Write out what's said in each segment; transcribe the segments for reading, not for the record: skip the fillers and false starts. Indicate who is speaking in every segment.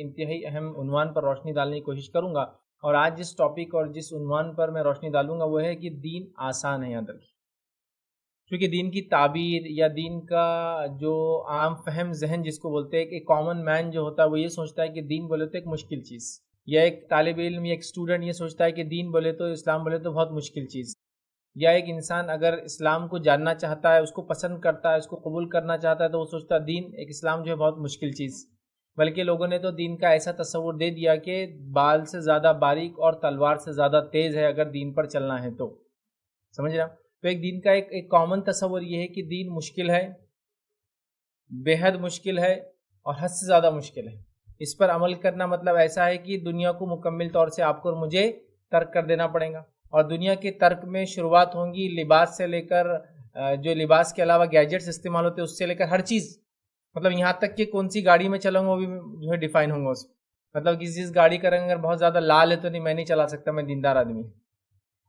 Speaker 1: انتہائی اہم عنوان پر روشنی ڈالنے کی کوشش کروں گا، اور آج جس ٹاپک اور جس عنوان پر میں روشنی ڈالوں گا وہ ہے کہ دین آسان ہے یاد رکھیے، کیونکہ دین کی تعبیر یا دین کا جو عام فہم ذہن جس کو بولتے ہیں، ایک کامن مین جو ہوتا ہے وہ یہ سوچتا ہے کہ دین بولے تو ایک مشکل چیز، یا ایک طالب علم یا ایک اسٹوڈنٹ یہ سوچتا ہے کہ دین بولے تو اسلام بولے تو بہت مشکل چیز، یا ایک انسان اگر اسلام کو جاننا چاہتا ہے، اس کو پسند کرتا ہے، اس کو قبول کرنا چاہتا ہے، تو وہ سوچتا ہے دین ایک اسلام جو ہے بہت مشکل چیز۔ بلکہ لوگوں نے تو دین کا ایسا تصور دے دیا کہ بال سے زیادہ باریک اور تلوار سے زیادہ تیز ہے اگر دین پر چلنا ہے تو، سمجھ رہے ہیں؟ تو ایک دین کا ایک کامن تصور یہ ہے کہ دین مشکل ہے، بے حد مشکل ہے اور حد سے زیادہ مشکل ہے۔ اس پر عمل کرنا مطلب ایسا ہے کہ دنیا کو مکمل طور سے آپ کو اور مجھے ترک کر دینا پڑے گا، اور دنیا کے ترک میں شروعات ہوں گی لباس سے لے کر جو لباس کے علاوہ گیجٹس استعمال ہوتے ہیں اس سے لے کر ہر چیز، مطلب یہاں تک کہ کون سی گاڑی میں چلاؤں گا وہ بھی جو ہے ڈیفائن ہوں گا اس میں، مطلب کسی چیز گاڑی کا رنگ اگر بہت زیادہ لال ہے تو نہیں میں نہیں چلا سکتا، میں دیندار آدمی ہوں۔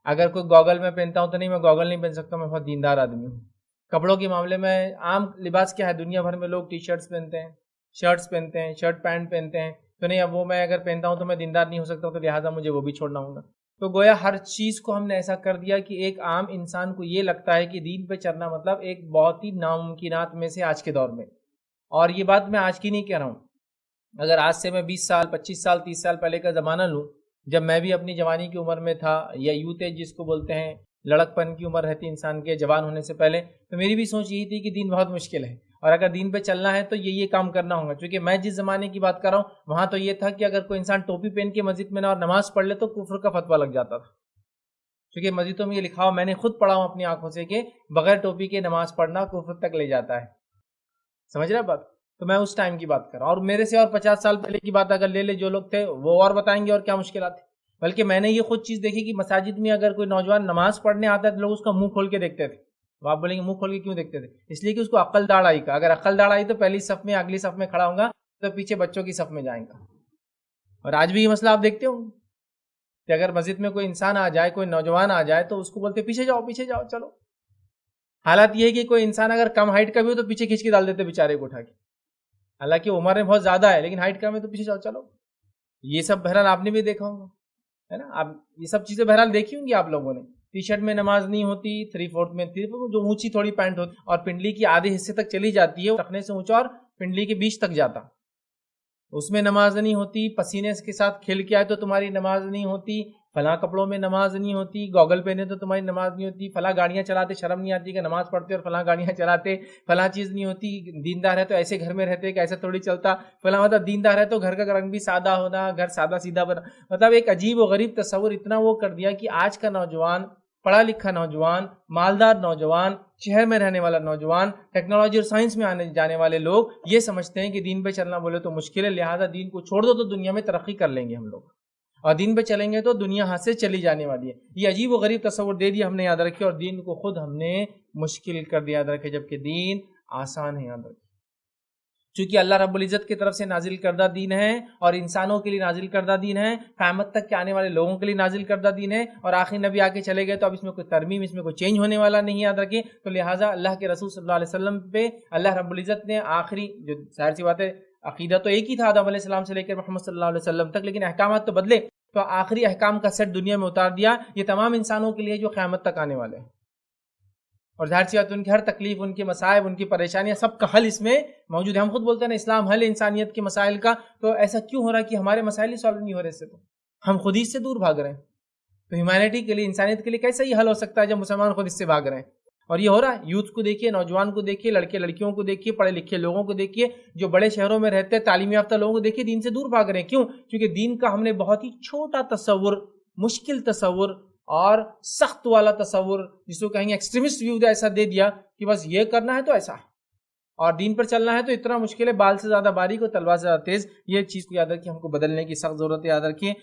Speaker 1: اگر کوئی گوگل میں پہنتا ہوں تو نہیں میں گوگل نہیں پہن سکتا، میں بہت دیندار آدمی ہوں۔ کپڑوں کے معاملے میں عام لباس کیا ہے، دنیا بھر میں لوگ ٹی شرٹس پہنتے ہیں، شرٹس پہنتے ہیں، شرٹ پینٹ پہنتے ہیں، تو نہیں اب وہ میں اگر پہنتا ہوں تو میں دیندار نہیں ہو سکتا، تو لہٰذا مجھے وہ بھی چھوڑنا ہوگا۔ تو گویا ہر چیز کو ہم نے ایسا کر دیا کہ ایک عام انسان کو یہ لگتا ہے کہ دین پہ چلنا مطلب ایک بہت ہی ناممکنات میں سے آج کے دور میں، اور یہ بات میں آج کی نہیں کہہ رہا ہوں، اگر آج سے میں 20 سال 25 سال 30 سال پہلے کا زمانہ لوں، جب میں بھی اپنی جوانی کی عمر میں تھا، یا یوتھ ایج جس کو بولتے ہیں، لڑک پن کی عمر رہتی انسان کے جوان ہونے سے پہلے، تو میری بھی سوچ یہی تھی کہ دین بہت مشکل ہے، اور اگر دین پہ چلنا ہے تو یہ کام کرنا ہوگا، کیونکہ میں جس زمانے کی بات کر رہا ہوں وہاں تو یہ تھا کہ اگر کوئی انسان ٹوپی پہن کے مسجد میں نہ اور نماز پڑھ لے تو کفر کا فتویٰ لگ جاتا تھا، کیونکہ مسجدوں میں یہ لکھا ہوا میں نے خود پڑھا ہوں اپنی آنکھوں سے کہ بغیر ٹوپی کے نماز پڑھنا کفر تک لے جاتا ہے، سمجھ رہے بات؟ تو میں اس ٹائم کی بات کر رہا ہوں، اور میرے سے اور 50 سال پہلے کی بات اگر لے جو لوگ تھے وہ اور بتائیں گے اور کیا مشکلات تھیں، بلکہ میں نے یہ خود چیز دیکھی کہ مساجد میں اگر کوئی نوجوان نماز پڑھنے آتا ہے تو لوگ اس کا منہ کھول کے دیکھتے تھے۔ آپ بولیں گے منہ کھول کے کیوں دیکھتے تھے؟ اس لیے کہ اس کو عقل داڑھ آئی کا، اگر عقل داڑھ آئی تو پہلی صف میں اگلی صف میں کھڑا ہوں گا تو پیچھے بچوں کی صف میں جائیں گا۔ اور آج بھی یہ مسئلہ آپ دیکھتے ہو کہ اگر مسجد میں کوئی انسان آ جائے، کوئی نوجوان آ جائے تو اس کو بولتے پیچھے جاؤ چلو۔ حالات یہ ہے کہ کوئی انسان اگر کم ہائٹ کا بھی ہو تو پیچھے کھینچ کے ڈال دیتے بیچارے کو اٹھا کے، حالانکہ عمر میں بہت زیادہ ہے لیکن ہائٹ کم ہے تو پیچھے جاؤ چلو۔ یہ سب بہرحال آپ نے بھی دیکھا ہوگا، ہے نا؟ آپ یہ سب چیزیں بہرحال دیکھی ہوں گی آپ لوگوں نے۔ ٹی شرٹ میں نماز نہیں ہوتی، 3/4 میں جو اونچی تھوڑی پینٹ ہوتی اور پنڈلی کی آدھے حصے تک چلی جاتی ہے، رکھنے سے اونچا اور پنڈلی کے بیچ تک جاتا، اس میں نماز نہیں ہوتی۔ پسینے کے ساتھ کھیل کے آئے تو تمہاری نماز نہیں ہوتی، فلاں کپڑوں میں نماز نہیں ہوتی، گوگل پہنے تو تمہاری نماز نہیں ہوتی، فلاں گاڑیاں چلاتے شرم نہیں آتی کہ نماز پڑھتے اور فلاں گاڑیاں چلاتے، فلاں چیز نہیں ہوتی، دیندار ہے تو ایسے گھر میں رہتے کہ ایسا تھوڑی چلتا، فلاں مطلب دیندار ہے تو گھر کا رنگ بھی سادہ ہونا، گھر سادہ سیدھا بنا، مطلب ایک عجیب و غریب تصور اتنا وہ کر دیا کہ آج کا نوجوان، پڑھا لکھا نوجوان، مالدار نوجوان، شہر میں رہنے والا نوجوان، ٹیکنالوجی اور سائنس میں آنے جانے والے لوگ یہ سمجھتے ہیں کہ دین پہ چلنا بولے تو مشکل ہے، لہٰذا دین کو چھوڑ دو تو دنیا میں ترقی کر لیں گے ہم لوگ، اور دین پہ چلیں گے تو دنیا ہاتھ سے چلی جانے والی ہے۔ یہ عجیب و غریب تصور دے دیا ہم نے، یاد رکھے، اور دین کو خود ہم نے مشکل کر دیا، یاد رکھے، جبکہ دین آسان ہے، یاد رکھے، چونکہ اللہ رب العزت کی طرف سے نازل کردہ دین ہے اور انسانوں کے لیے نازل کردہ دین ہے، قیامت تک کے آنے والے لوگوں کے لیے نازل کردہ دین ہے، اور آخری نبی آ کے چلے گئے تو اب اس میں کوئی ترمیم، اس میں کوئی چینج ہونے والا نہیں، یاد رکھیں۔ تو لہٰذا اللہ کے رسول صلی اللہ علیہ وسلم پہ اللہ رب العزت نے آخری، جو ظاہر سی بات ہے عقیدہ تو ایک ہی تھا آدم علیہ السلام سے لے کر محمد صلی اللہ علیہ وسلم تک، لیکن احکامات تو بدلے، تو آخری احکام کا سیٹ دنیا میں اتار دیا، یہ تمام انسانوں کے لیے جو قیامت تک آنے والے ہیں، اور ظاہر سی بات ان کی ہر تکلیف، ان کے مصائب، ان کی پریشانیاں، سب کا حل اس میں موجود ہے۔ ہم خود بولتے ہیں نا اسلام حل انسانیت کے مسائل کا، تو ایسا کیوں ہو رہا ہے کہ ہمارے مسائل ہی سالو نہیں ہو رہے، اس سے تو ہم خود ہی اس سے دور بھاگ رہے ہیں۔ تو ہیومینٹی کے لیے، انسانیت کے لیے کیسا یہ حل ہو سکتا ہے جب مسلمان خود اس سے بھاگ رہے ہیں؟ اور یہ ہو رہا ہے، یوتھ کو دیکھیے، نوجوان کو دیکھیے، لڑکے لڑکیوں کو دیکھیے، پڑھے لکھے لوگوں کو دیکھیے، جو بڑے شہروں میں رہتے ہیں، تعلیم یافتہ لوگوں کو دیکھیے، دین سے دور بھاگ رہے ہیں۔ کیوں؟ کیونکہ دین کا ہم نے بہت ہی چھوٹا تصور، مشکل تصور اور سخت والا تصور، جس کو کہیں گے ایکسٹریمسٹ ویو، ایسا دے دیا کہ بس یہ کرنا ہے تو ایسا، اور دین پر چلنا ہے تو اتنا مشکل ہے، بال سے زیادہ باریک اور تلوار سے زیادہ تیز۔ یہ چیز کو یاد رکھیے، ہم کو بدلنے کی سخت ضرورت ہے، یاد رکھیے۔